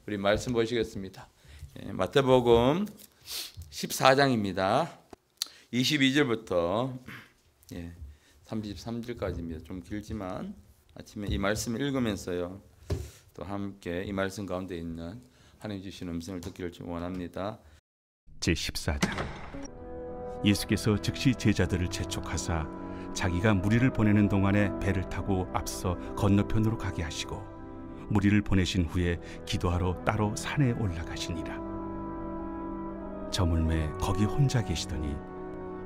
우리 말씀 보시겠습니다. 마태복음 14장입니다. 22절부터 33절까지입니다. 좀 길지만 아침에 이 말씀을 읽으면서요, 또 함께 이 말씀 가운데 있는 하나님 주신 음성을 듣기를 좀 원합니다. 제14장. 예수께서 즉시 제자들을 재촉하사 자기가 무리를 보내는 동안에 배를 타고 앞서 건너편으로 가게 하시고 무리를 보내신 후에 기도하러 따로 산에 올라가시니라. 저물매 거기 혼자 계시더니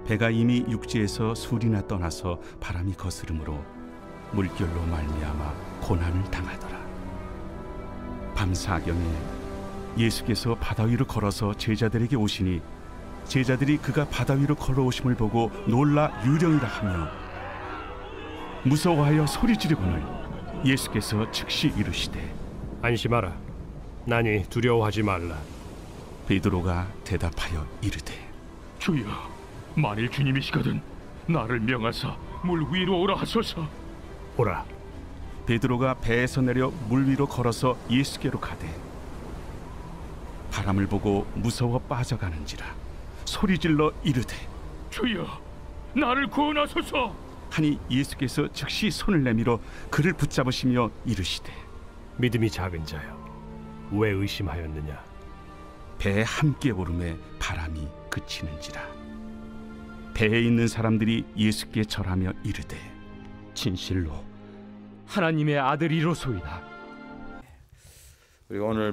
배가 이미 육지에서 술이나 떠나서 바람이 거스름으로 물결로 말미암아 고난을 당하더라. 밤사경에 예수께서 바다 위로 걸어서 제자들에게 오시니 제자들이 그가 바다 위로 걸어오심을 보고 놀라 유령이라 하며 무서워하여 소리 지르거늘 예수께서 즉시 이르시되 안심하라. 나니 두려워하지 말라. 베드로가 대답하여 이르되 주여, 만일 주님이시거든 나를 명하사 물 위로 오라 하소서. 오라. 베드로가 배에서 내려 물 위로 걸어서 예수께로 가되 바람을 보고 무서워 빠져가는지라 소리질러 이르되 주여, 나를 구원하소서. 하니 예수께서 즉시 손을 내밀어 그를 붙잡으시며 이르시되 믿음이 작은 자여, 왜 의심하였느냐? 배에 함께 오름에 바람이 그치는지라. 배에 있는 사람들이 예수께 절하며 이르되 진실로 하나님의 아들이로소이다. 우리가 오늘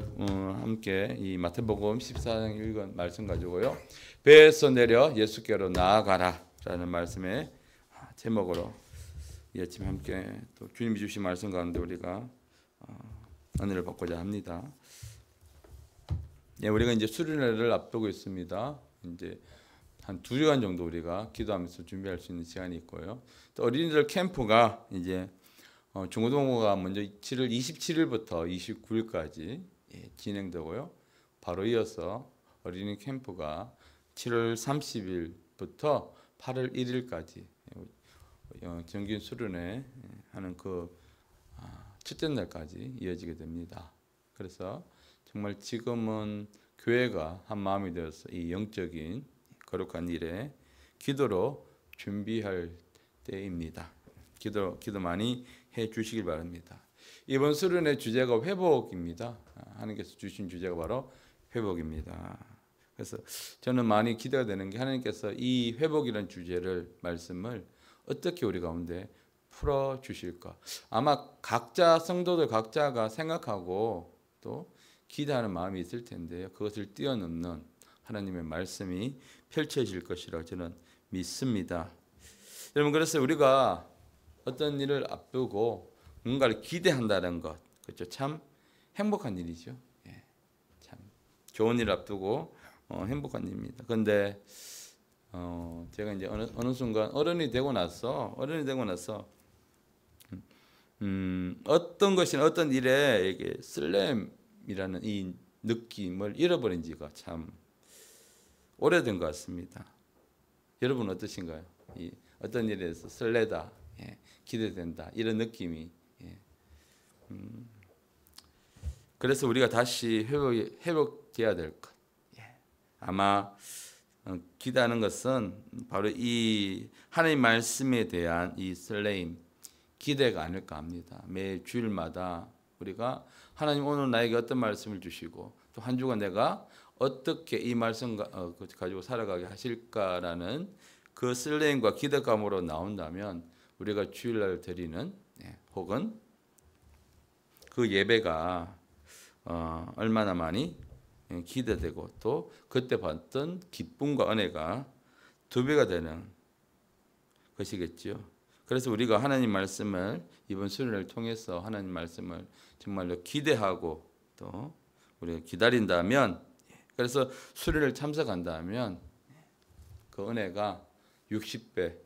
함께 이 마태복음 14장 읽은 말씀 가지고요, 배에서 내려 예수께로 나아가라 라는 말씀의 제목으로 이 아침 함께 또 주님이 주신 말씀 가운데 우리가 은혜를 받고자 합니다. 우리가 이제 수련회를 앞두고 있습니다. 이제 한 2주간 정도 우리가 기도하면서 준비할 수 있는 시간이 있고요. 또 어린이들 캠프가 이제 중고등부가 먼저 7월 27일부터 29일까지 진행되고요. 바로 이어서 어린이 캠프가 7월 30일부터 8월 1일까지 정규 수련회 하는 그 첫째 날까지 이어지게 됩니다. 그래서 정말 지금은 교회가 한 마음이 되어서 이 영적인 거룩한 일에 기도로 준비할 때입니다. 기도 많이 해 주시길 바랍니다. 이번 수련의 주제가 회복입니다. 하나님께서 주신 주제가 바로 회복입니다. 그래서 저는 많이 기대가 되는 게 하나님께서 이 회복이라는 주제를 말씀을 어떻게 우리 가운데 풀어 주실까? 아마 각자 성도들 각자가 생각하고 또 기대하는 마음이 있을 텐데요. 그것을 뛰어넘는 하나님의 말씀이 펼쳐질 것이라고 저는 믿습니다. 여러분, 그래서 우리가 어떤 일을 앞두고 뭔가를 기대한다는 것, 그렇죠? 참 행복한 일이죠. 참 좋은 일을 앞두고 행복한 일입니다. 그런데 제가 이제 어느 순간 어른이 되고 나서 어떤 것이나 어떤 일에 이게 설렘이라는 이 느낌을 잃어버린 지가 참 오래된 것 같습니다. 여러분 어떠신가요? 이 어떤 일에 대해서 설레다, 기대된다 이런 느낌이. 그래서 우리가 다시 회복해야 될 것. 아마 기대하는 것은 바로 이 하나님 말씀에 대한 이 설레임, 기대가 아닐까 합니다. 매 주일마다 우리가 하나님 오늘 나에게 어떤 말씀을 주시고 또 한 주간 내가 어떻게 이 말씀 가지고 살아가게 하실까라는 그 설레임과 기대감으로 나온다면 우리가 주일날 드리는 혹은 그 예배가 얼마나 많이 기대되고 또 그때 받던 기쁨과 은혜가 2배가 되는 것이겠죠. 그래서 우리가 하나님 말씀을 이번 수련을 통해서 하나님 말씀을 정말로 기대하고 또 우리가 기다린다면, 그래서 수련을 참석한다면 그 은혜가 60배,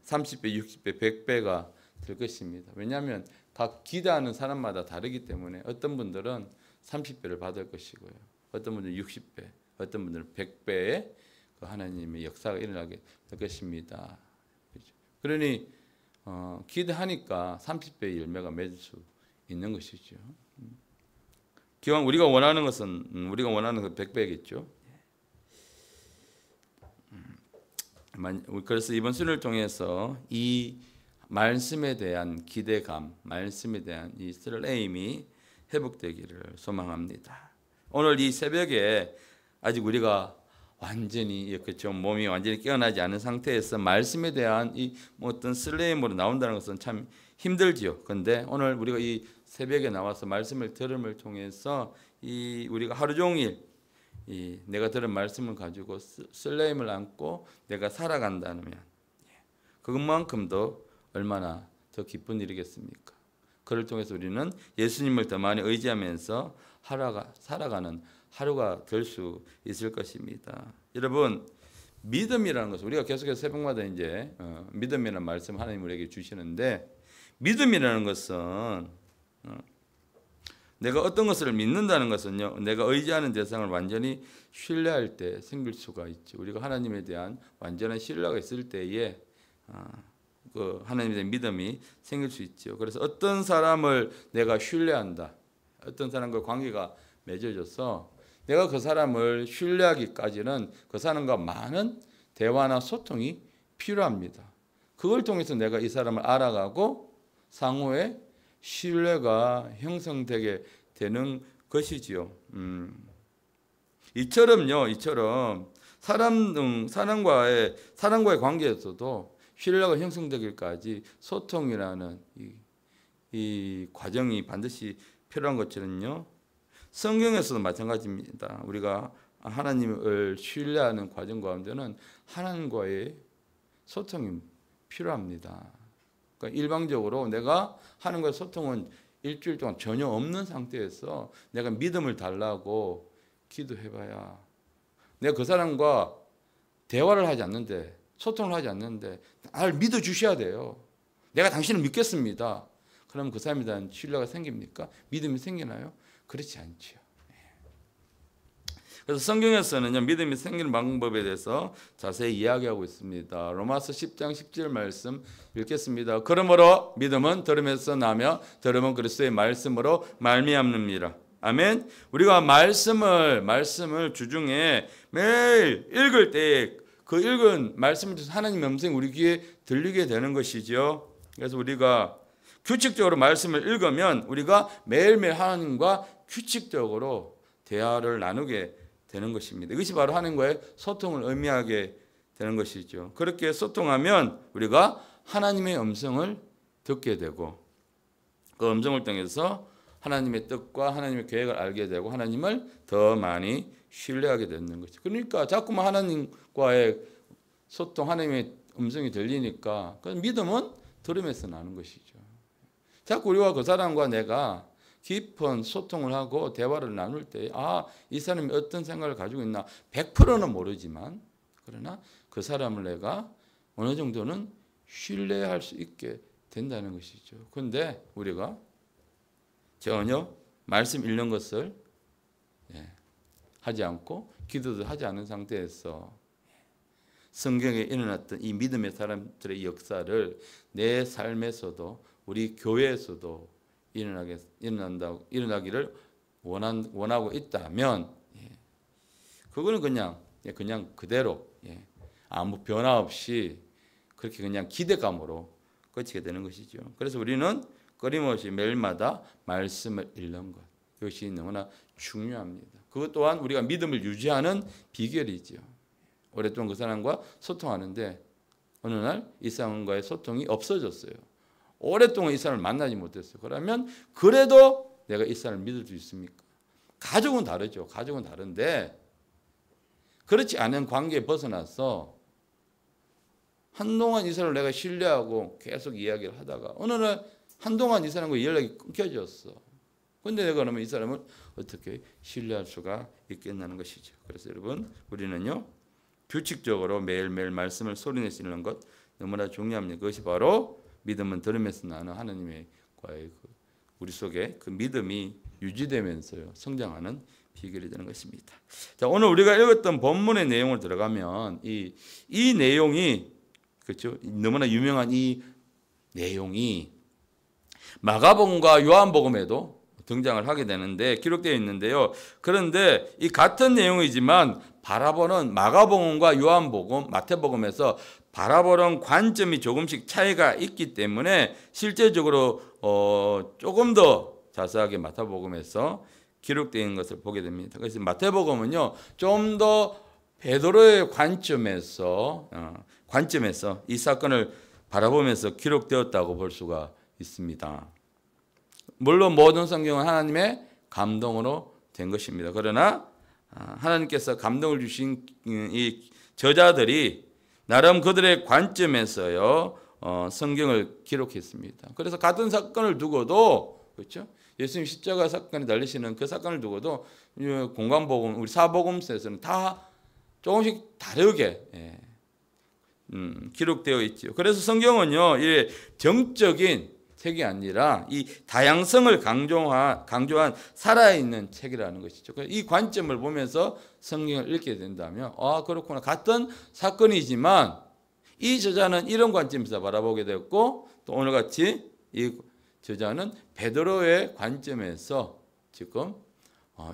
30배, 60배, 100배가 될 것입니다. 왜냐하면 각 기대하는 사람마다 다르기 때문에 어떤 분들은 30배를 받을 것이고요. 어떤 분들은 60배, 어떤 분들은 100배의 그 하나님의 역사가 일어나게 될 것입니다. 그렇죠? 그러니 기대하니까 30배의 열매가 맺을 수 있는 것이죠. 기왕 우리가 원하는 것은 우리가 원하는 그 100배겠죠. 그래서 이번 수련을 통해서 이 말씀에 대한 기대감, 말씀에 대한 이 설레임이 회복되기를 소망합니다. 오늘 이 새벽에 아직 우리가 완전히 이렇게 좀 몸이 완전히 깨어나지 않은 상태에서 말씀에 대한 이 어떤 설레임으로 나온다는 것은 참 힘들지요. 그런데 오늘 우리가 이 새벽에 나와서 말씀을 들음을 통해서 이 우리가 하루 종일 이 내가 들은 말씀을 가지고 설레임을 안고 내가 살아간다면 그것만큼도 얼마나 더 기쁜 일이겠습니까? 그를 통해서 우리는 예수님을 더 많이 의지하면서 살아가는 하루가 될 수 있을 것입니다. 여러분, 믿음이라는 것은 우리가 계속해서 새벽마다 이제 믿음이라는 말씀 하나님 우리에게 주시는데, 믿음이라는 것은 내가 어떤 것을 믿는다는 것은요, 내가 의지하는 대상을 완전히 신뢰할 때 생길 수가 있죠. 우리가 하나님에 대한 완전한 신뢰가 있을 때에 그 하나님에 대한 믿음이 생길 수 있죠. 그래서 어떤 사람을 내가 신뢰한다, 어떤 사람과 관계가 맺어져서 내가 그 사람을 신뢰하기까지는 그 사람과 많은 대화나 소통이 필요합니다. 그걸 통해서 내가 이 사람을 알아가고 상호에 신뢰가 형성되게 되는 것이지요. 이처럼 사람과의 관계에서도 신뢰가 형성되기까지 소통이라는 이 과정이 반드시 필요한 것처럼요. 성경에서도 마찬가지입니다. 우리가 하나님을 신뢰하는 과정 가운데는 하나님과의 소통이 필요합니다. 그러니까 일방적으로 내가 하나님과의 소통은 일주일 동안 전혀 없는 상태에서 내가 믿음을 달라고 기도해봐야 내가 그 사람과 대화를 하지 않는데, 소통을 하지 않는데 나를 믿어주셔야 돼요. 내가 당신을 믿겠습니다. 그러면 그 사람에 대한 신뢰가 생깁니까? 믿음이 생기나요? 그렇지 않죠. 그래서 성경에서는요, 믿음이 생기는 방법에 대해서 자세히 이야기하고 있습니다. 로마서 10장 10절 말씀 읽겠습니다. 그러므로 믿음은 들음에서 나며 들음은 그리스도의 말씀으로 말미암느니라. 아멘. 우리가 말씀을 주중에 매일 읽을 때 그 읽은 말씀을 통해서 하나님의 음성이 우리 귀에 들리게 되는 것이죠. 그래서 우리가 규칙적으로 말씀을 읽으면 우리가 매일매일 하나님과 규칙적으로 대화를 나누게 되는 것입니다. 이것이 바로 하나님과의 소통을 의미하게 되는 것이죠. 그렇게 소통하면 우리가 하나님의 음성을 듣게 되고 그 음성을 통해서 하나님의 뜻과 하나님의 계획을 알게 되고 하나님을 더 많이 신뢰하게 되는 것이죠. 그러니까 자꾸만 하나님과의 소통, 하나님의 음성이 들리니까 그 믿음은 들음에서 나는 것이죠. 자꾸 우리와 그 사람과 내가 깊은 소통을 하고 대화를 나눌 때 이 사람이 어떤 생각을 가지고 있나 100%는 모르지만 그러나 그 사람을 내가 어느 정도는 신뢰할 수 있게 된다는 것이죠. 그런데 우리가 전혀 말씀 읽는 것을 하지 않고 기도도 하지 않은 상태에서 성경에 일어났던 이 믿음의 사람들의 역사를 내 삶에서도 우리 교회에서도 일어나기를 원하고 있다면 그거는 그냥 그대로 아무 변화 없이 그렇게 그냥 기대감으로 끝이게 되는 것이죠. 그래서 우리는 끊임없이 매일마다 말씀을 읽는 것, 이것이 너무나 중요합니다. 그것 또한 우리가 믿음을 유지하는 비결이죠. 오랫동안 그 사람과 소통하는데 어느 날 이 사람과의 소통이 없어졌어요. 오랫동안 이 사람을 만나지 못했어요. 그러면 그래도 내가 이 사람을 믿을 수 있습니까? 가족은 다르죠. 가족은 다른데 그렇지 않은 관계에 벗어나서 한동안 이 사람을 내가 신뢰하고 계속 이야기를 하다가 어느 날 한동안 이 사람과 연락이 끊겨졌어. 그런데 내가 그러면 이 사람을 어떻게 신뢰할 수가 있겠냐는 것이죠. 그래서 여러분, 우리는요 규칙적으로 매일매일 말씀을 소리내서 읽는 것 너무나 중요합니다. 그것이 바로 믿음은 들음에서 나는 하나님과의 우리 속에 그 믿음이 유지되면서요 성장하는 비결이 되는 것입니다. 자, 오늘 우리가 읽었던 본문의 내용을 들어가면 이 내용이 그렇죠. 너무나 유명한 이 내용이 마가복음과 요한복음에도 등장을 하게 되는데 기록되어 있는데요. 그런데 이 같은 내용이지만 바라보는 마가복음과 요한복음, 마태복음에서 바라보는 관점이 조금씩 차이가 있기 때문에 실제적으로 조금 더 자세하게 마태복음에서 기록되어 것을 보게 됩니다. 그래서 마태복음은요, 좀 더 베드로의 관점에서 이 사건을 바라보면서 기록되었다고 볼 수가 있습니다. 물론 모든 성경은 하나님의 감동으로 된 것입니다. 그러나 하나님께서 감동을 주신 이 저자들이 나름 그들의 관점에서요 성경을 기록했습니다. 그래서 같은 사건을 두고도, 그렇죠? 예수님 십자가 사건에 달리시는 그 사건을 두고도 공관복음, 우리 사복음서에서는 다 조금씩 다르게 기록되어 있죠. 그래서 성경은요, 이 정적인 책이 아니라 이 다양성을 강조한 살아있는 책이라는 것이죠. 이 관점을 보면서 성경을 읽게 된다면, 아, 그렇구나. 같은 사건이지만 이 저자는 이런 관점에서 바라보게 되었고, 또 오늘같이 이 저자는 베드로의 관점에서 지금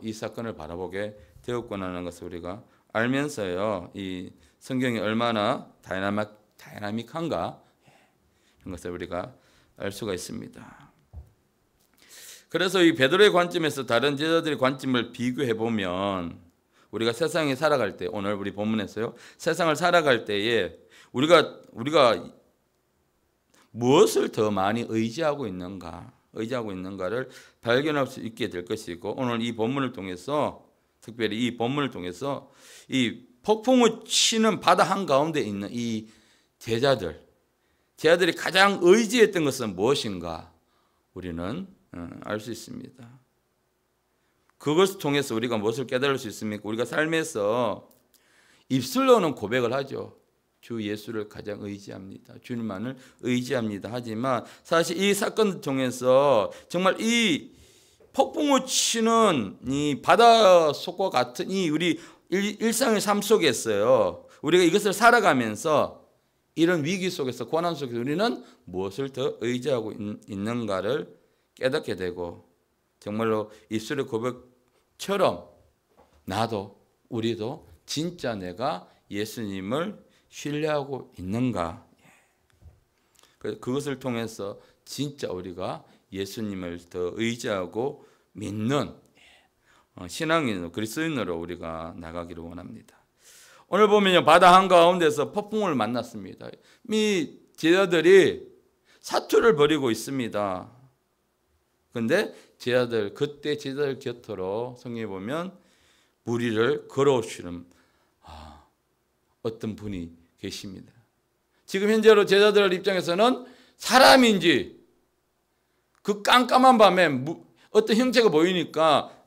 이 사건을 바라보게 되었구나 하는 것을 우리가 알면서요, 이 성경이 얼마나 다이나믹한가 이런 것을 우리가 알 수가 있습니다. 그래서 이 베드로의 관점에서 다른 제자들의 관점을 비교해 보면 우리가 세상에 살아갈 때, 오늘 우리 본문에서요, 세상을 살아갈 때에 우리가 무엇을 더 많이 의지하고 있는가를 발견할 수 있게 될 것이고, 오늘 이 본문을 통해서, 특별히 이 본문을 통해서 이 폭풍을 치는 바다 한가운데 있는 이 제자들이 가장 의지했던 것은 무엇인가 우리는 알 수 있습니다. 그것을 통해서 우리가 무엇을 깨달을 수 있습니까? 우리가 삶에서 입술로는 고백을 하죠. 주 예수를 가장 의지합니다. 주님만을 의지합니다. 하지만 사실 이 사건을 통해서 정말 이 폭풍을 치는 이 바다 속과 같은 이 우리 일상의 삶 속에서요, 우리가 이것을 살아가면서 이런 위기 속에서, 고난 속에서 우리는 무엇을 더 의지하고 있는가를 깨닫게 되고, 정말로 입술의 고백처럼 우리도 진짜 내가 예수님을 신뢰하고 있는가, 그것을 통해서 진짜 우리가 예수님을 더 의지하고 믿는 신앙인으로, 그리스도인으로 우리가 나가기를 원합니다. 오늘 보면요, 바다 한가운데서 폭풍을 만났습니다. 이 제자들이 사투를 벌이고 있습니다. 그런데 그때 제자들 곁으로 성경에 보면 물 위를 걸어오시는 어떤 분이 계십니다. 지금 현재로 제자들 입장에서는 사람인지, 그 깜깜한 밤에 어떤 형체가 보이니까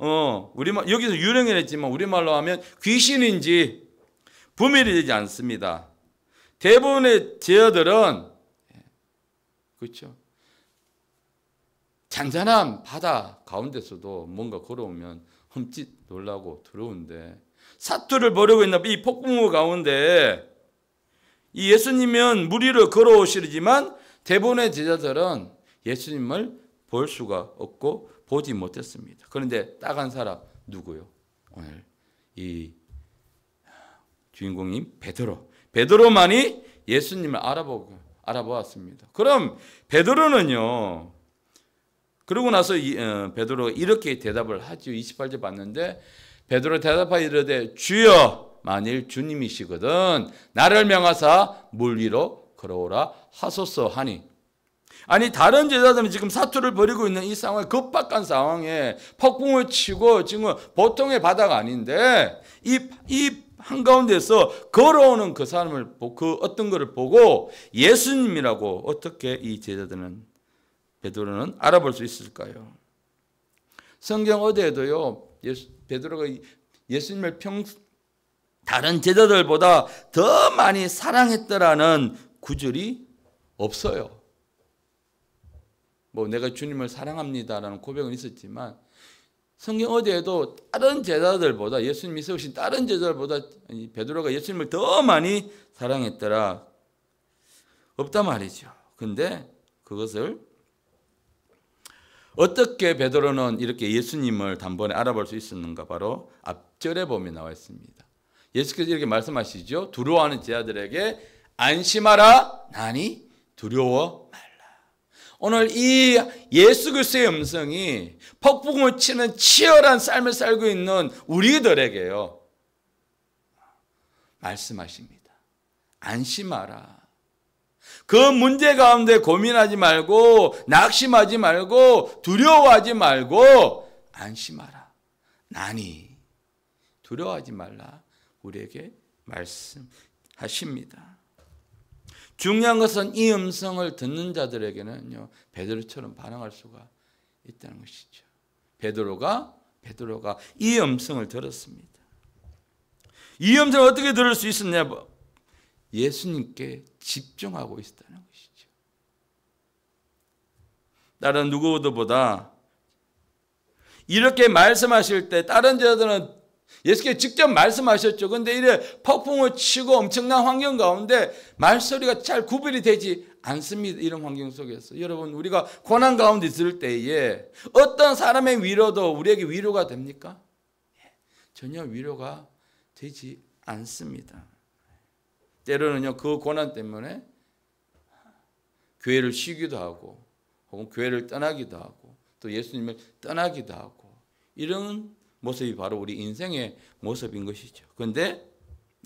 우리말 여기서 유령이랬지만 우리말로 하면 귀신인지 분별이 되지 않습니다. 대부분의 제자들은, 그렇죠, 잔잔한 바다 가운데서도 뭔가 걸어오면 흠칫 놀라고 두려운데, 사투를 벌이고 있는 이 폭풍우 가운데 이 예수님은 물 위로 걸어오시지만 대부분의 제자들은 예수님을 볼 수가 없고 보지 못했습니다. 그런데 딱 한 사람, 누구요? 오늘 이 주인공인 베드로만이 예수님을 알아보았습니다. 그럼 베드로는요, 그러고 나서 베드로가 이렇게 대답을 하죠. 28절 봤는데 베드로 대답하여 이르되 주여, 만일 주님이시거든 나를 명하사 물 위로 걸어오라 하소서 하니. 아니, 다른 제자들은 지금 사투를 벌이고 있는 이 상황에, 급박한 상황에 폭풍을 치고 지금 보통의 바다가 아닌데 이 한가운데서 걸어오는 그 사람을, 그 어떤 것을 보고 예수님이라고 어떻게 이 제자들은, 베드로는 알아볼 수 있을까요? 성경 어디에도요, 베드로가 예수님을 다른 제자들보다 더 많이 사랑했더라는 구절이 없어요. 내가 주님을 사랑합니다라는 고백은 있었지만 성경 어디에도 다른 제자들보다, 예수님이 세우신 다른 제자들보다 베드로가 예수님을 더 많이 사랑했더라, 없단 말이죠. 근데 그것을 어떻게 베드로는 이렇게 예수님을 단번에 알아볼 수 있었는가? 바로 앞절에 보면 나와 있습니다. 예수께서 이렇게 말씀하시죠. 두려워하는 제자들에게 안심하라, 나니 두려워 말라. 오늘 이 예수 그리스도의 음성이 폭풍을 치는 치열한 삶을 살고 있는 우리들에게요, 말씀하십니다. 안심하라. 그 문제 가운데 고민하지 말고, 낙심하지 말고, 두려워하지 말고 안심하라. 나니 두려워하지 말라. 우리에게 말씀하십니다. 중요한 것은 이 음성을 듣는 자들에게는요, 베드로처럼 반응할 수가 있다는 것이죠. 베드로가 이 음성을 들었습니다. 이 음성을 어떻게 들을 수 있었냐? 예수님께 집중하고 있었다는 것이죠. 다른 누구보다 이렇게 말씀하실 때 다른 제자들은 예수께서 직접 말씀하셨죠. 그런데 이래 폭풍을 치고 엄청난 환경 가운데 말소리가 잘 구별이 되지 않습니다. 이런 환경 속에서. 여러분, 우리가 고난 가운데 있을 때에 어떤 사람의 위로도 우리에게 위로가 됩니까? 전혀 위로가 되지 않습니다. 때로는요, 그 고난 때문에 교회를 쉬기도 하고, 혹은 교회를 떠나기도 하고, 또 예수님을 떠나기도 하고, 이런 모습이 바로 우리 인생의 모습인 것이죠. 그런데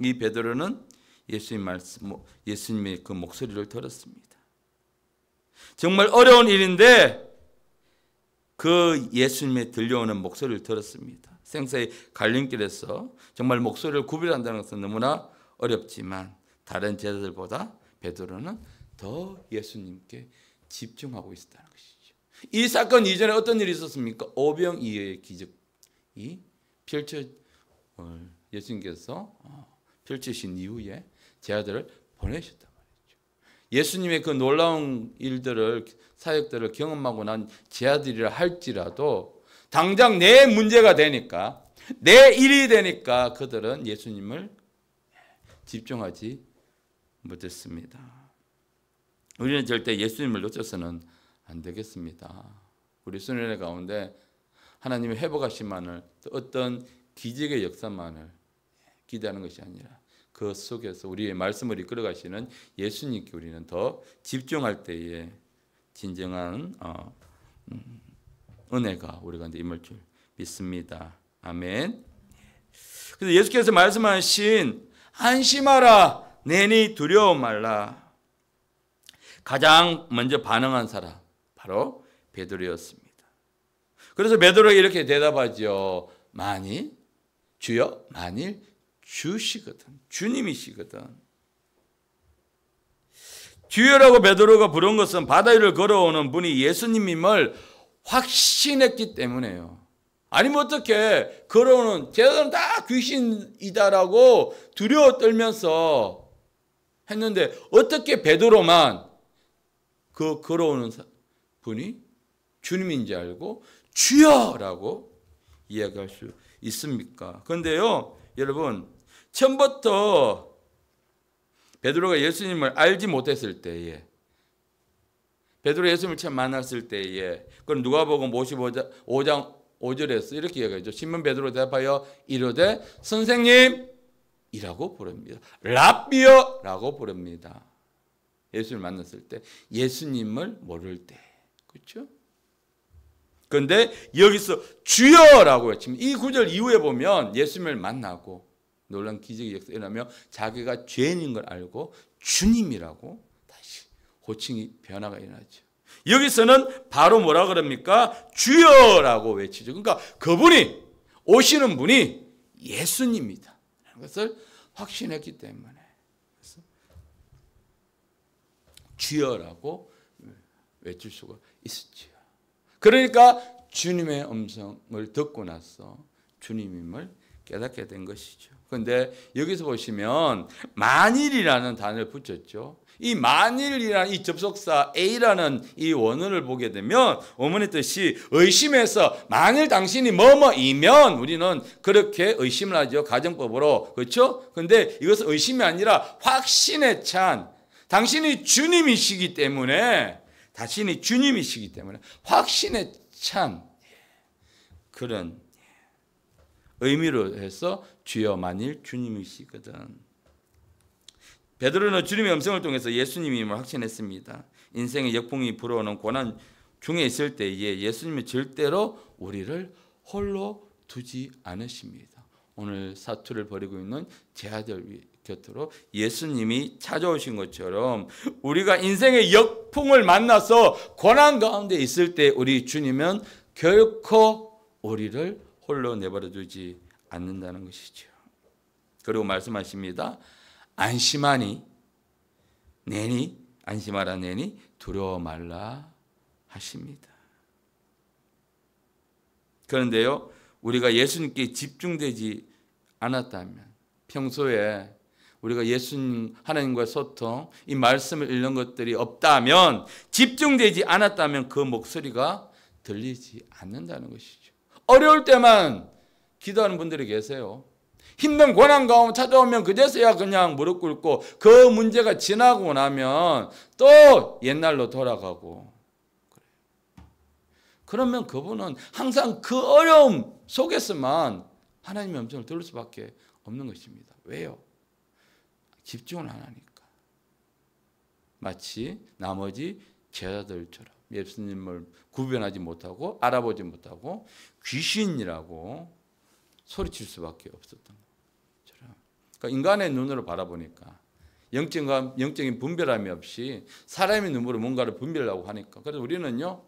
이 베드로는 예수님의 그 목소리를 들었습니다. 정말 어려운 일인데 그 예수님의 들려오는 목소리를 들었습니다. 생사의 갈림길에서 정말 목소리를 구별한다는 것은 너무나 어렵지만 다른 제자들보다 베드로는 더 예수님께 집중하고 있었다는 것이죠. 이 사건 이전에 어떤 일이 있었습니까? 오병이어의 기적이 예수님께서 펼치신 이후에 제자들을 보내셨단 말이죠. 예수님의 그 놀라운 일들을, 사역들을 경험하고 난 제자들이라 할지라도 당장 내 문제가 되니까, 내 일이 되니까 그들은 예수님을 집중하지 못했습니다. 우리는 절대 예수님을 놓쳐서는 안 되겠습니다. 우리 수련회 가운데 하나님의 회복하심만을, 또 어떤 기적의 역사만을 기대하는 것이 아니라 그 속에서 우리의 말씀을 이끌어 가시는 예수님께 우리는 더 집중할 때에 진정한 은혜가 우리 가운데 임할 줄 믿습니다. 아멘. 그래서 예수께서 말씀하신 안심하라, 내니 두려워 말라. 가장 먼저 반응한 사람 바로 베드로였습니다. 그래서 베드로가 이렇게 대답하죠. 주여, 만일 주시거든, 주님이시거든. 주여라고 베드로가 부른 것은 바다 위를 걸어오는 분이 예수님임을 확신했기 때문에요. 아니면 어떻게 걸어오는 제자들은 다 귀신이다라고 두려워 떨면서 했는데 어떻게 베드로만 그 걸어오는 분이 주님인지 알고 주여라고 이야기할 수 있습니까? 그런데요, 여러분, 처음부터 베드로가 예수님을 알지 못했을 때에, 베드로 예수님을 처음 만났을 때에, 그건 누가복음 55장 5절에서 이렇게 이야기하죠. 시몬 베드로 대답하여 이르되 선생님이라고 부릅니다. 랍비여라고 부릅니다. 예수님을 만났을 때, 예수님을 모를 때, 그렇죠? 그런데 여기서 주여라고 외칩니다. 이 구절 이후에 보면 예수님을 만나고 놀라운 기적이 일어나며 자기가 죄인인 걸 알고 주님이라고 다시 호칭이 변화가 일어나죠. 여기서는 바로 뭐라 그럽니까? 주여라고 외치죠. 그러니까 그분이, 오시는 분이 예수님이다 라는 것을 확신했기 때문에 그래서 주여라고 외칠 수가 있었죠. 그러니까 주님의 음성을 듣고 나서 주님임을 깨닫게 된 것이죠. 그런데 여기서 보시면 만일이라는 단어를 붙였죠. 이 만일이라는 이 접속사 A라는 이 원어를 보게 되면 원문의 뜻이 의심해서 만일 당신이 뭐뭐이면 우리는 그렇게 의심을 하죠. 가정법으로. 그렇죠? 그런데 이것은 의심이 아니라 확신에 찬, 당신이 주님이시기 때문에 확신에 찬 그런 의미로 해서 주여 만일 주님이시거든. 베드로는 주님의 음성을 통해서 예수님임을 확신했습니다. 인생의 역풍이 불어오는 고난 중에 있을 때에 예수님은 절대로 우리를 홀로 두지 않으십니다. 오늘 사투를 벌이고 있는 제 아들 곁으로 예수님이 찾아오신 것처럼 우리가 인생의 역풍을 만나서 고난 가운데 있을 때 우리 주님은 결코 우리를 홀로 내버려 두지 않는다는 것이죠. 그리고 말씀하십니다. 안심하니 내니 안심하라 내니 두려워 말라 하십니다. 그런데요, 우리가 예수님께 집중되지 않았다면, 평소에 우리가 예수님 하나님과의 소통, 이 말씀을 읽는 것들이 없다면, 집중되지 않았다면 그 목소리가 들리지 않는다는 것이죠. 어려울 때만 기도하는 분들이 계세요. 힘든 고난 가운데 찾아오면 그제서야 그냥 무릎 꿇고 그 문제가 지나고 나면 또 옛날로 돌아가고 그래요. 그러면 그분은 항상 그 어려움 속에서만 하나님의 음성을 들을 수밖에 없는 것입니다. 왜요? 집중을 안 하니까. 마치 나머지 제자들처럼 예수님을 구별하지 못하고 알아보지 못하고 귀신이라고 소리칠 수밖에 없었던 것처럼. 그러니까 인간의 눈으로 바라보니까 영적인 분별함이 없이 사람의 눈으로 뭔가를 분별하려고 하니까. 그래서 우리는요,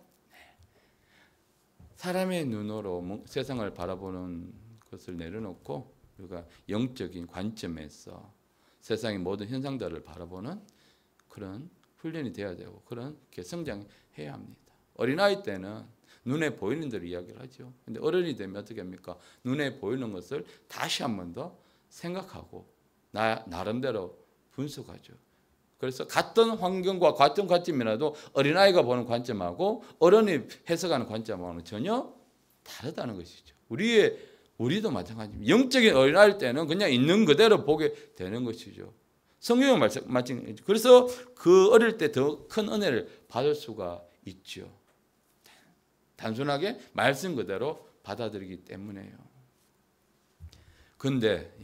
사람의 눈으로 세상을 바라보는 것을 내려놓고 우리가 영적인 관점에서 세상의 모든 현상들을 바라보는 그런 훈련이 돼야 되고 그렇게 성장해야 합니다. 어린아이 때는 눈에 보이는 대로 이야기를 하죠. 근데 어른이 되면 어떻게 합니까? 눈에 보이는 것을 다시 한 번 더 생각하고 나름대로 분석하죠. 그래서 같은 환경과 같은 관점이라도 어린아이가 보는 관점하고 어른이 해석하는 관점하고는 전혀 다르다는 것이죠. 우리도 마찬가지입니다. 영적인 어린아이일 때는 그냥 있는 그대로 보게 되는 것이죠. 성경은 마찬가지죠. 그래서 그 어릴 때 더 큰 은혜를 받을 수가 있죠. 단순하게 말씀 그대로 받아들이기 때문에요. 근데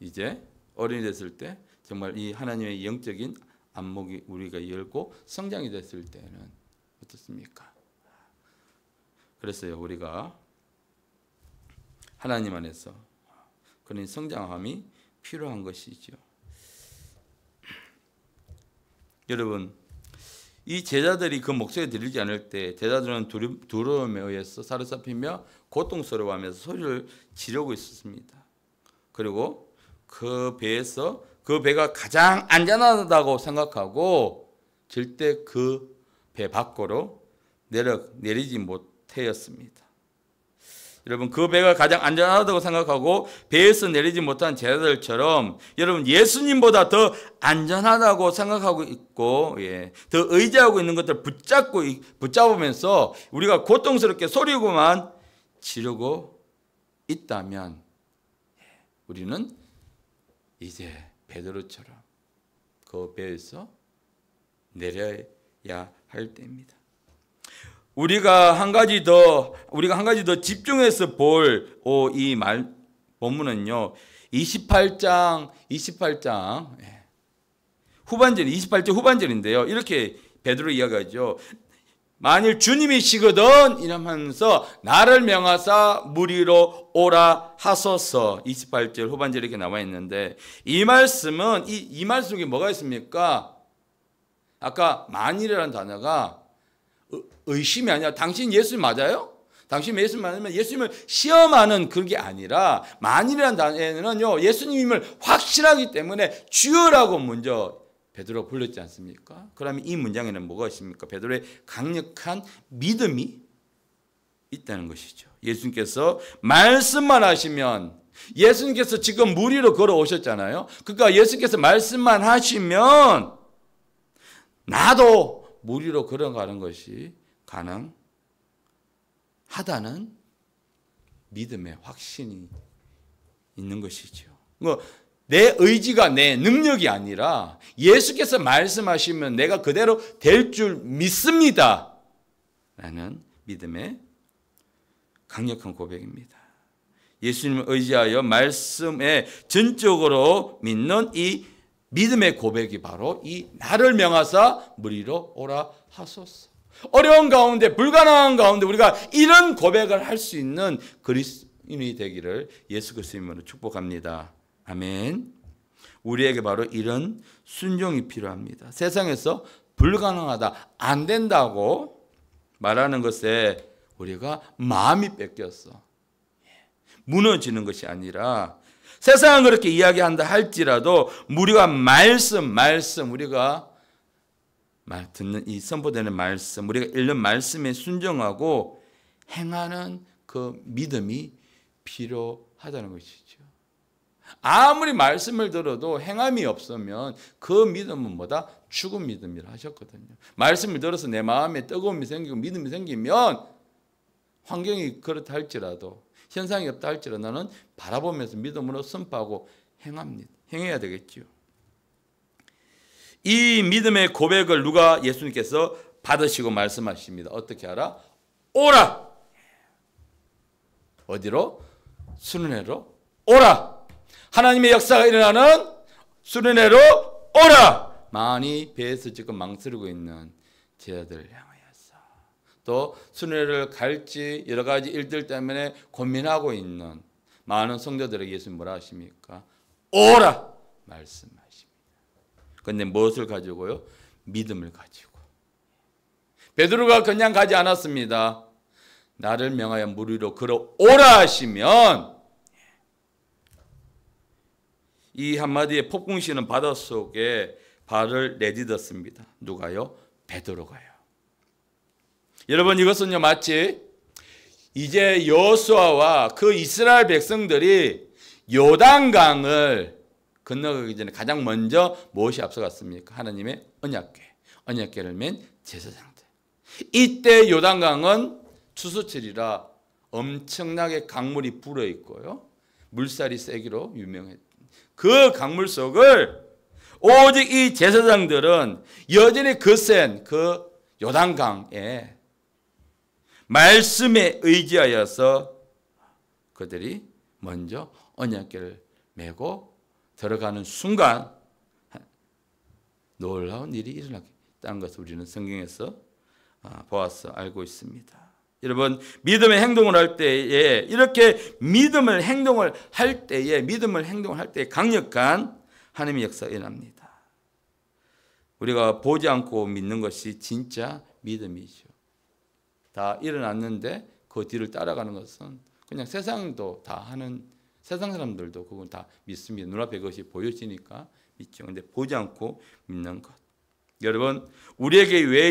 이제 어른이 됐을 때 정말 이 하나님의 영적인 안목이 우리가 열고 성장이 됐을 때는 어떻습니까? 그래서요, 우리가 하나님 안에서 그런 성장함이 필요한 것이죠. 여러분, 이 제자들이 그 목소리를 들리지 않을 때 제자들은 두려움에 의해서 사로잡히며 고통스러워하면서 소리를 지르고 있었습니다. 그리고 그 배가 가장 안전하다고 생각하고 절대 그 배 밖으로 내리지 못하였습니다. 여러분, 그 배가 가장 안전하다고 생각하고 배에서 내리지 못한 제자들처럼 여러분 예수님보다 더 안전하다고 생각하고 있고 더 의지하고 있는 것들을 붙잡으면서 우리가 고통스럽게 소리고만 지르고 있다면 우리는 이제 베드로처럼 그 배에서 내려야 할 때입니다. 우리가 한 가지 더 집중해서 볼 이 본문은요. 28장 후반절인데요. 이렇게 베드로 이야기하죠. 만일 주님이시거든 이러면서 나를 명하사 무리로 오라 하소서. 28절 후반절에 이렇게 나와 있는데 이 말씀은 이 말씀 속에 뭐가 있습니까? 아까 만일이라는 단어가 의심이 아니라 당신 예수님 맞아요? 당신 예수님 맞으면 예수님을 시험하는 그런 게 아니라 만일이라는 단어에는요 예수님을 확실하기 때문에 주여라고 먼저 베드로가 불렀지 않습니까? 그러면 이 문장에는 뭐가 있습니까? 베드로의 강력한 믿음이 있다는 것이죠. 예수님께서 말씀만 하시면 예수님께서 지금 무리로 걸어오셨잖아요. 그러니까 예수님께서 말씀만 하시면 나도 무리로 걸어가는 것이 가능하다는 믿음의 확신이 있는 것이죠. 내 의지가 내 능력이 아니라 예수께서 말씀하시면 내가 그대로 될 줄 믿습니다 라는 믿음의 강력한 고백입니다. 예수님을 의지하여 말씀에 전적으로 믿는 이 믿음의 고백이 바로 이 나를 명하사 무리로 오라 하소서. 어려운 가운데 불가능한 가운데 우리가 이런 고백을 할 수 있는 그리스도인이 되기를 예수 그리스도 이름으로 축복합니다. 아멘. 우리에게 바로 이런 순종이 필요합니다. 세상에서 불가능하다, 안 된다고 말하는 것에 우리가 마음이 뺏겼어. 무너지는 것이 아니라 세상은 그렇게 이야기한다 할지라도 우리가 말씀 우리가 듣는 이 선포되는 말씀, 우리가 읽는 말씀에 순종하고 행하는 그 믿음이 필요하다는 것이죠. 아무리 말씀을 들어도 행함이 없으면 그 믿음은 뭐다? 죽은 믿음이라 하셨거든요. 말씀을 들어서 내 마음에 뜨거움이 생기고 믿음이 생기면 환경이 그렇다 할지라도 현상이 없다 할지라도 나는 바라보면서 믿음으로 선포하고 행합니다. 행해야 되겠죠. 이 믿음의 고백을 누가 예수님께서 받으시고 말씀하십니다. 어떻게 하라? 오라! 어디로? 수련회로 오라! 하나님의 역사가 일어나는 수련회로 오라! 많이 배에서 지금 망설이고 있는 제자들을 향하여서 또 수련회를 갈지 여러 가지 일들 때문에 고민하고 있는 많은 성도들에게 예수님 뭐라 하십니까? 오라! 말씀하십니다. 그런데 무엇을 가지고요? 믿음을 가지고. 베드로가 그냥 가지 않았습니다. 나를 명하여 물 위로 걸어오라 하시면 이 한마디에 폭풍시는 바닷속에 발을 내딛었습니다. 누가요? 베드로가요. 여러분 이것은요 마치 이제 여호수아와 그 이스라엘 백성들이 요단강을 건너가기 전에 가장 먼저 무엇이 앞서갔습니까? 하나님의 언약궤를 맨 제사장들. 이때 요단강은 추수철이라 엄청나게 강물이 불어 있고요. 물살이 세기로 유명했던 그 강물 속을 오직 이 제사장들은 여전히 거센 그 요단강에 말씀에 의지하여서 그들이 먼저 언약궤를 메고 들어가는 순간 놀라운 일이 일어나겠다는 것을 우리는 성경에서 보아서 알고 있습니다. 여러분 믿음의 행동을 할 때에 이렇게 믿음을 행동을 할 때에 강력한 하나님의 역사가 일어납니다. 우리가 보지 않고 믿는 것이 진짜 믿음이죠. 다 일어났는데 그 뒤를 따라가는 것은 그냥 세상도 다 하는 세상 사람들도 그건 다 믿습니다. 눈앞에 그것이 보여지니까 믿죠. 근데 보지 않고 믿는 것. 여러분 우리에게도 왜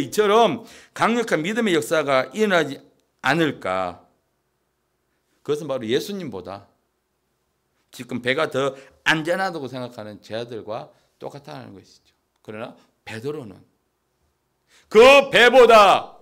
이처럼 강력한 믿음의 역사가 일어나지 않을까? 그것은 바로 예수님보다 지금 배가 더 안전하다고 생각하는 제자들과 똑같다는 것이죠. 그러나 베드로는 그 배보다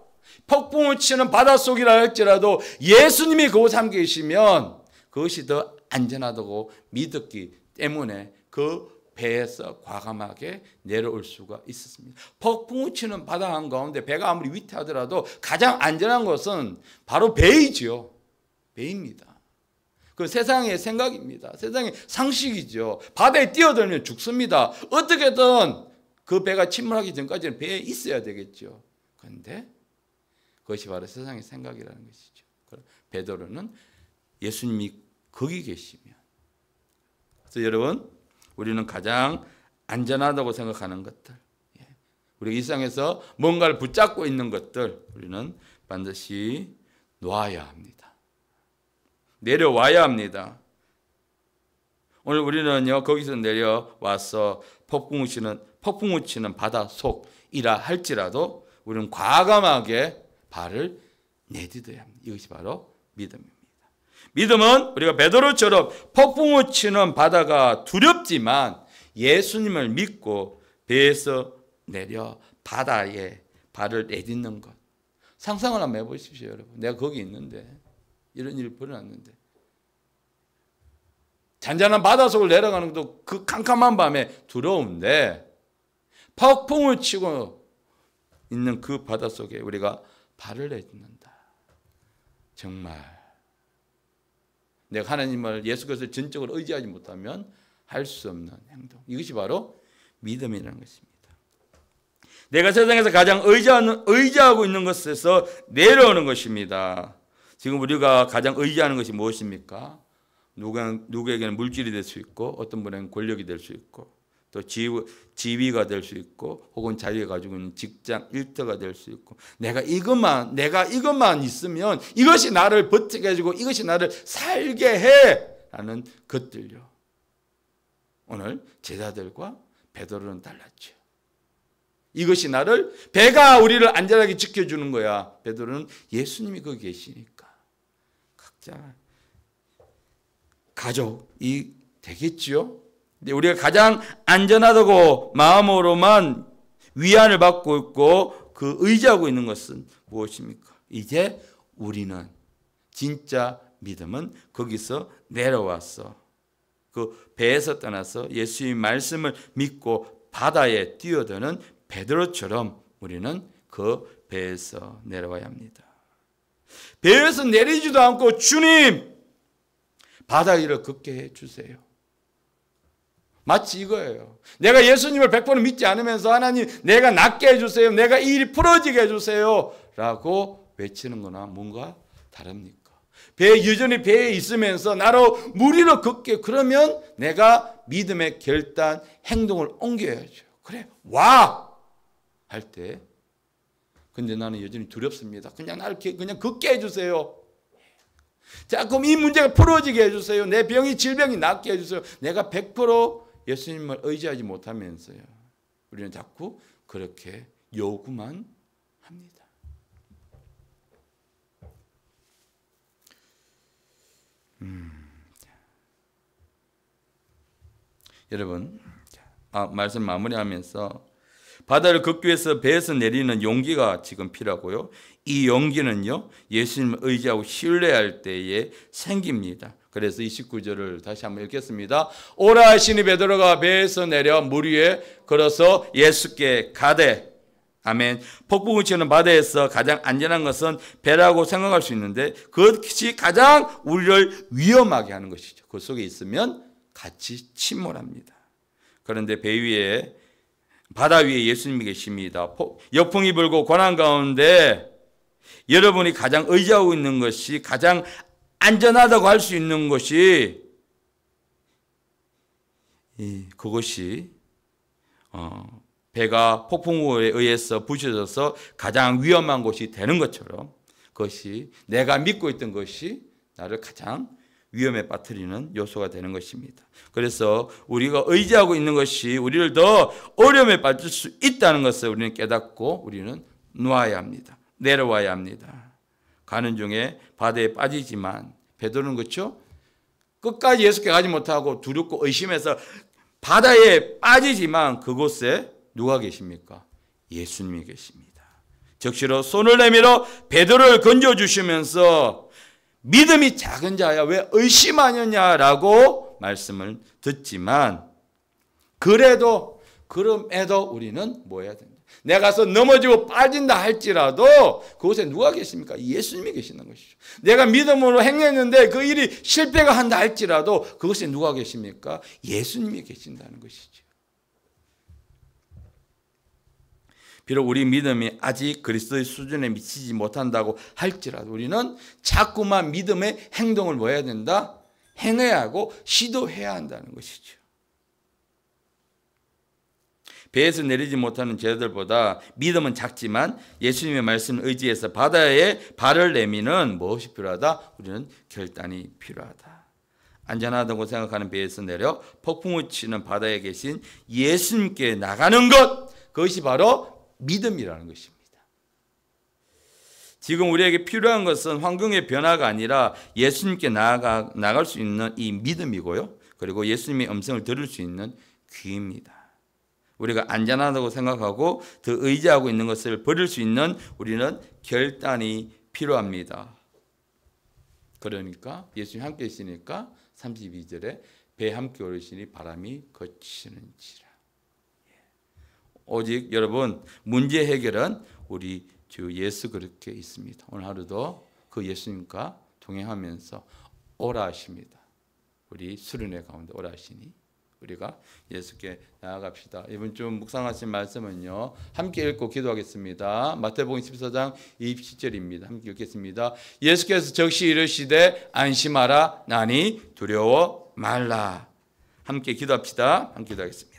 폭풍을 치는 바닷속이라 할지라도 예수님이 그곳에 함께 계시면 그것이 더 안전하다고 믿었기 때문에 그 배에서 과감하게 내려올 수가 있었습니다. 폭풍을 치는 바다 한가운데 배가 아무리 위태하더라도 가장 안전한 것은 바로 배이지요. 배입니다. 그 세상의 생각입니다. 세상의 상식이죠. 바다에 뛰어들면 죽습니다. 어떻게든 그 배가 침몰하기 전까지는 배에 있어야 되겠죠. 그런데 그것이 바로 세상의 생각이라는 것이죠. 베드로는 예수님이 거기 계시면 그래서 여러분 우리는 가장 안전하다고 생각하는 것들 우리 일상에서 뭔가를 붙잡고 있는 것들 우리는 반드시 놓아야 합니다. 내려와야 합니다. 오늘 우리는요 거기서 내려와서 폭풍우 치는 바다 속이라 할지라도 우리는 과감하게 발을 내딛어야 합니다. 이것이 바로 믿음입니다. 믿음은 우리가 베드로처럼 폭풍우 치는 바다가 두렵지만 예수님을 믿고 배에서 내려 바다에 발을 내딛는 것. 상상을 한번 해보십시오, 여러분. 내가 거기 있는데 이런 일이 벌어났는데 잔잔한 바닷속을 내려가는 것도 그 캄캄한 밤에 두려운데 폭풍을 치고 있는 그 바다 속에 우리가 발을 내딛는다. 정말 내가 하나님을 예수 그리스도를 전적으로 의지하지 못하면 할 수 없는 행동. 이것이 바로 믿음이라는 것입니다. 내가 세상에서 가장 의지하고 있는 것에서 내려오는 것입니다. 지금 우리가 가장 의지하는 것이 무엇입니까? 누구에게는 물질이 될 수 있고 어떤 분에게는 권력이 될 수 있고 또 지위가 될 수 있고 혹은 자기가 가지고 있는 직장 일터가 될 수 있고 내가 이것만 있으면 이것이 나를 버티게 해주고 이것이 나를 살게 해 라는 것들요. 오늘 제자들과 베드로는 달랐죠. 이것이 나를 배가 우리를 안전하게 지켜주는 거야. 베드로는 예수님이 거기 계시니까 각자 가족이 되겠지요. 근데 우리가 가장 안전하다고 마음으로만 위안을 받고 있고 그 의지하고 있는 것은 무엇입니까? 이제 우리는 진짜 믿음은 거기서 내려와서 그 배에서 떠나서 예수의 말씀을 믿고 바다에 뛰어드는 베드로처럼 우리는 그 배에서 내려와야 합니다. 배에서 내리지도 않고 주님 바다 위를 걷게 해주세요. 마치 이거예요. 내가 예수님을 100% 믿지 않으면서 하나님 내가 낫게 해주세요. 내가 이 일이 풀어지게 해주세요. 라고 외치는 거나 뭔가 다릅니까? 여전히 배에 있으면서 나로 무리로 걷게 그러면 내가 믿음의 결단, 행동을 옮겨야죠. 그래 와! 할 때 근데 나는 여전히 두렵습니다. 그냥 나를 그냥 걷게 해주세요. 자, 그럼 이 문제가 풀어지게 해주세요. 내 질병이 낫게 해주세요. 내가 100% 예수님을 의지하지 못하면서요. 우리는 자꾸 그렇게 요구만 합니다. 여러분, 말씀 마무리하면서 바다를 걷기 위해서 배에서 내리는 용기가 지금 필요하고요. 이 용기는요, 예수님을 의지하고 신뢰할 때에 생깁니다. 그래서 29절을 다시 한번 읽겠습니다. 오라 하시니 베드로가 배에서 내려 물 위에 걸어서 예수께 가되 아멘. 폭풍을 치는 바다에서 가장 안전한 것은 배라고 생각할 수 있는데 그것이 가장 우리를 위험하게 하는 것이죠. 그 속에 있으면 같이 침몰합니다. 그런데 바다 위에 예수님이 계십니다. 역풍이 불고 고난 가운데 여러분이 가장 의지하고 있는 것이 가장 안전하다고 할 수 있는 것이 그것이 배가 폭풍우에 의해서 부셔져서 가장 위험한 곳이 되는 것처럼 그것이 내가 믿고 있던 것이 나를 가장 위험에 빠뜨리는 요소가 되는 것입니다. 그래서 우리가 의지하고 있는 것이 우리를 더 어려움에 빠질 수 있다는 것을 우리는 깨닫고 우리는 놓아야 합니다. 내려와야 합니다. 가는 중에 바다에 빠지지만 베드로는 그렇죠? 끝까지 예수께 가지 못하고 두렵고 의심해서 바다에 빠지지만 그곳에 누가 계십니까? 예수님이 계십니다. 적시로 손을 내밀어 베드로를 건져주시면서 믿음이 작은 자야 왜 의심하느냐라고 말씀을 듣지만 그럼에도 우리는 뭐 해야 된다? 내가 가서 넘어지고 빠진다 할지라도 그곳에 누가 계십니까? 예수님이 계시는 것이죠. 내가 믿음으로 행했는데 그 일이 실패가 한다 할지라도 그곳에 누가 계십니까? 예수님이 계신다는 것이죠. 비록 우리 믿음이 아직 그리스도의 수준에 미치지 못한다고 할지라도 우리는 자꾸만 믿음의 행동을 뭐 해야 된다? 행해야 하고 시도해야 한다는 것이죠. 배에서 내리지 못하는 제자들보다 믿음은 작지만 예수님의 말씀을 의지해서 바다에 발을 내미는 무엇이 필요하다? 우리는 결단이 필요하다. 안전하다고 생각하는 배에서 내려 폭풍을 치는 바다에 계신 예수님께 나가는 것, 그것이 바로 믿음이라는 것입니다. 지금 우리에게 필요한 것은 환경의 변화가 아니라 예수님께 나갈 수 있는 이 믿음이고요. 그리고 예수님의 음성을 들을 수 있는 귀입니다. 우리가 안전하다고 생각하고 더 의지하고 있는 것을 버릴 수 있는 우리는 결단이 필요합니다. 그러니까 예수님 함께 계시니까 32절에 배 함께 오르시니 바람이 거치는지라. 오직 여러분 문제 해결은 우리 주 예수 그렇게 있습니다. 오늘 하루도 그 예수님과 동행하면서 오라 하십니다. 우리 수련회 가운데 오라 하시니 우리가 예수께 나아갑시다. 이번 주 묵상하신 말씀은요, 함께 읽고 기도하겠습니다. 마태복음 14장 27절입니다. 함께 읽겠습니다. 예수께서 적시 이르시되 안심하라 나니 두려워 말라. 함께 기도합시다. 함께 기도하겠습니다.